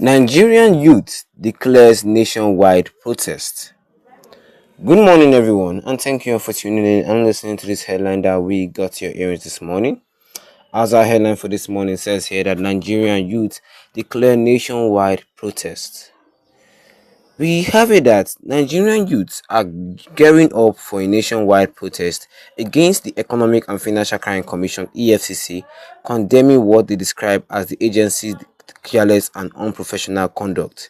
Nigerian youth declares nationwide protest. Good morning, everyone, and thank you all for tuning in and listening to this headline that we got to your ears this morning. As our headline for this morning says here that Nigerian youth declare nationwide protest. We have it that Nigerian youths are gearing up for a nationwide protest against the Economic and Financial Crime Commission (EFCC), condemning what they describe as the agency's careless and unprofessional conduct.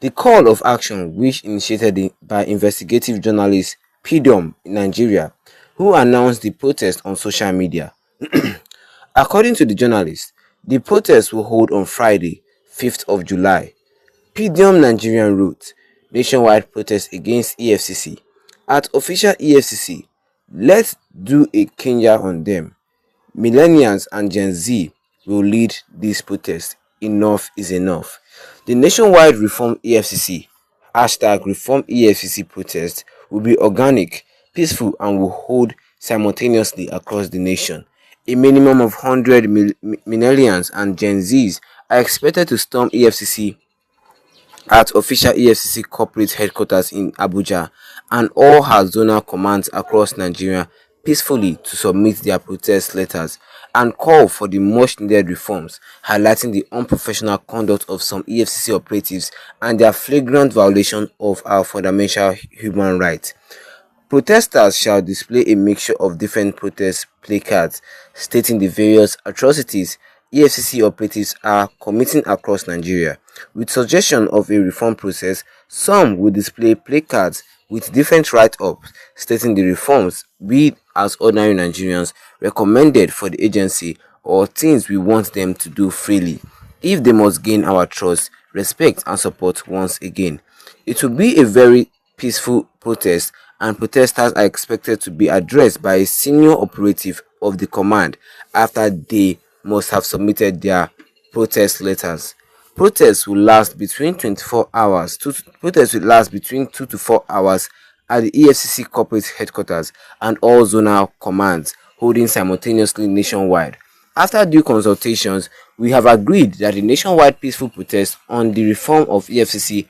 The call of action, which initiated by investigative journalist PDOM in Nigeria, who announced the protest on social media. According to the journalist, the protest will hold on Friday, 5th of July. PDOM Nigerian wrote, nationwide protest against EFCC. At official EFCC, let's do a Kenya on them. Millennials and Gen Z will lead this protest. Enough is enough. The nationwide Reform EFCC #Reform EFCC protest will be organic, peaceful, and will hold simultaneously across the nation. A minimum of 100 millennials and Gen Zs are expected to storm EFCC at official EFCC corporate headquarters in Abuja and all her zonal commands across Nigeria peacefully to submit their protest letters and call for the much needed reforms, highlighting the unprofessional conduct of some EFCC operatives and their flagrant violation of our fundamental human rights. Protesters shall display a mixture of different protest placards stating the various atrocities EFCC operatives are committing across Nigeria. With suggestion of a reform process, some will display placards with different write-ups stating the reforms we as ordinary Nigerians recommended for the agency or things we want them to do freely, if they must gain our trust, respect and support once again. It will be a very peaceful protest and protesters are expected to be addressed by a senior operative of the command after they must have submitted their protest letters. Protests will last between 24 hours. Protests will last between 2 to 4 hours at the EFCC corporate headquarters and all zonal commands holding simultaneously nationwide. After due consultations, we have agreed that the nationwide peaceful protest on the reform of EFCC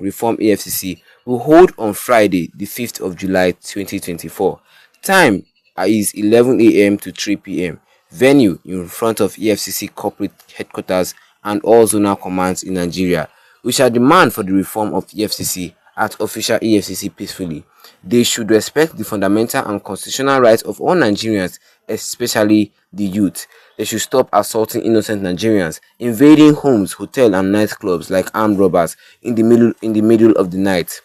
#Reform EFCC will hold on Friday, the 5th of July 2024. Time is 11 a.m. to 3 p.m. Venue in front of EFCC corporate headquarters and all zonal commands in Nigeria. We shall demand for the reform of EFCC at official EFCC peacefully. They should respect the fundamental and constitutional rights of all Nigerians, especially the youth. They should stop assaulting innocent Nigerians, invading homes, hotels, and nightclubs like armed robbers in the middle of the night,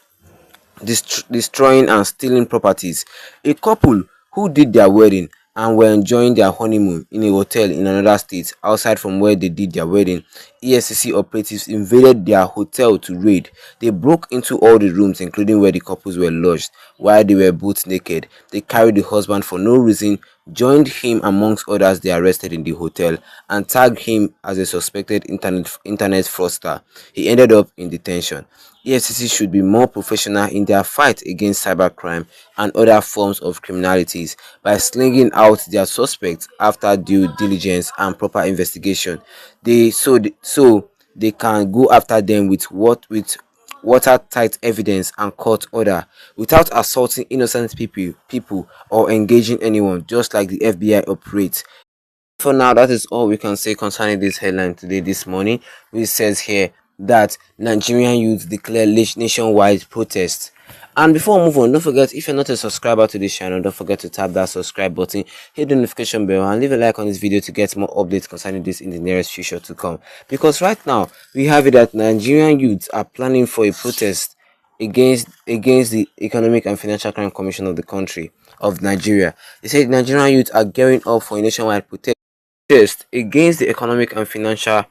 destroying and stealing properties. A couple who did their wedding and were enjoying their honeymoon in a hotel in another state outside from where they did their wedding. EFCC operatives invaded their hotel to raid. They broke into all the rooms including where the couples were lodged while they were both naked. They carried the husband for no reason, joined him amongst others they arrested in the hotel, and tagged him as a suspected internet fraudster. He ended up in detention. EFCC should be more professional in their fight against cybercrime and other forms of criminalities by slinging out their suspects after due diligence and proper investigation. So they can go after them with watertight evidence and court order without assaulting innocent people or engaging anyone, just like the FBI operates. For now, that is all we can say concerning this headline today, this morning, which says here that Nigerian youth declare nationwide protest. And before we move on, don't forget, if you're not a subscriber to this channel, don't forget to tap that subscribe button, hit the notification bell, and leave a like on this video to get more updates concerning this in the nearest future to come. Because right now, we have it that Nigerian youths are planning for a protest against the Economic and Financial Crime Commission of the country of Nigeria. They said Nigerian youths are gearing up for a nationwide protest against the Economic and Financial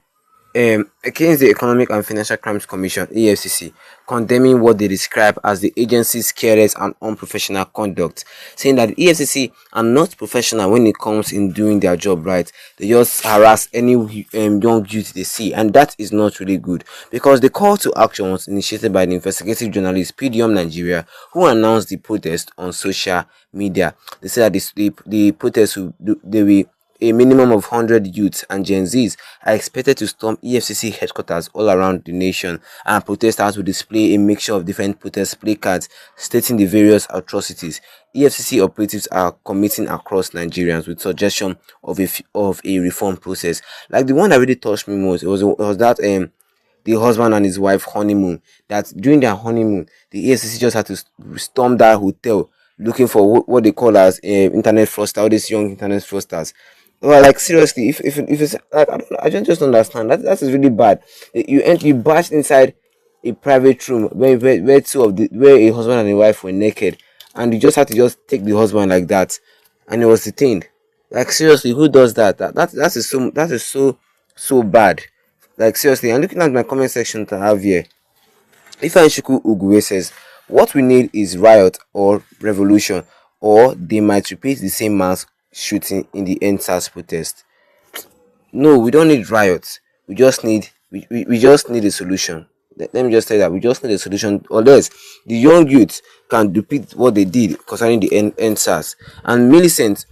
Crimes Commission (EFCC), condemning what they describe as the agency's careless and unprofessional conduct, saying that the EFCC are not professional when it comes in doing their job right. They just harass any young youth they see, and that is not really good, because the call to action was initiated by the investigative journalist PDOM Nigeria, who announced the protest on social media. They said that the protest will a minimum of 100 youths and Gen Zs are expected to storm EFCC headquarters all around the nation, and protesters will display a mixture of different protest placards stating the various atrocities EFCC operatives are committing across Nigerians, with suggestion of a reform process. Like the one that really touched me most, it was that the husband and his wife honeymoon. That during their honeymoon, the EFCC just had to storm that hotel looking for what they call as internet fraudsters, all these young internet fraudsters. Well, like seriously, if it's like I don't just understand that is really bad. You bashed inside a private room where where a husband and a wife were naked, and you just had to just take the husband like that, and he was detained. Like seriously, who does that? That is so bad. Like seriously, I'm looking at my comment section to have here. Ifeanyichukwu Ugwe says, "What we need is riot or revolution, or they might repeat the same mass shooting in the NSAS protest." No, we don't need riots. We just need a solution. Let me just say that we just need a solution, unless the young youth can repeat what they did concerning the NSAS. And Millicent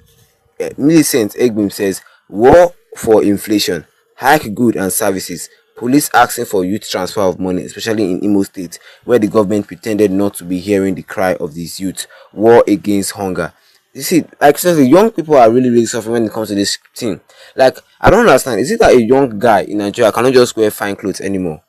Egbim says, "War for inflation, hike good and services, police asking for youth transfer of money, especially in Imo State, where the government pretended not to be hearing the cry of these youth, war against hunger." You see, like seriously, young people are really suffering when it comes to this thing. Like, I don't understand. Is it that a young guy in Nigeria cannot just wear fine clothes anymore?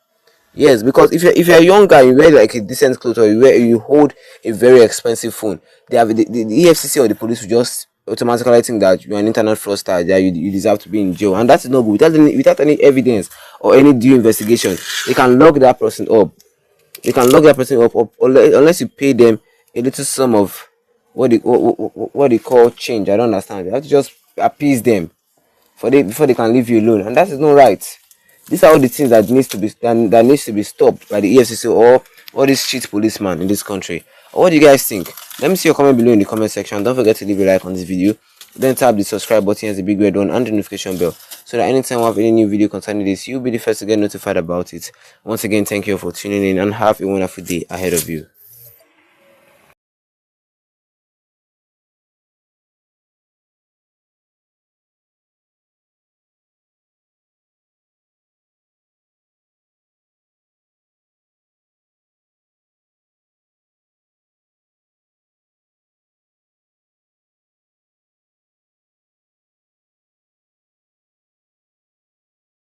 Yes, because if you're a young guy, you wear like a decent clothes, or you hold a very expensive phone, they have the EFCC or the police will just automatically think that you're an internet fraudster, that you deserve to be in jail, and that is not good. Without any evidence or any due investigation, they can lock that person up. Unless you pay them a little sum of what they call change. I don't understand. You have to just appease them before they can leave you alone, and that is not right. These are all the things that needs to be stopped by the EFCC or all these street policemen in this country. Or what do you guys think? Let me see your comment below in the comment section. Don't forget to leave a like on this video. Then tap the subscribe button as the big red one and the notification bell, so that anytime we have any new video concerning this, you'll be the first to get notified about it. Once again, thank you for tuning in and have a wonderful day ahead of you.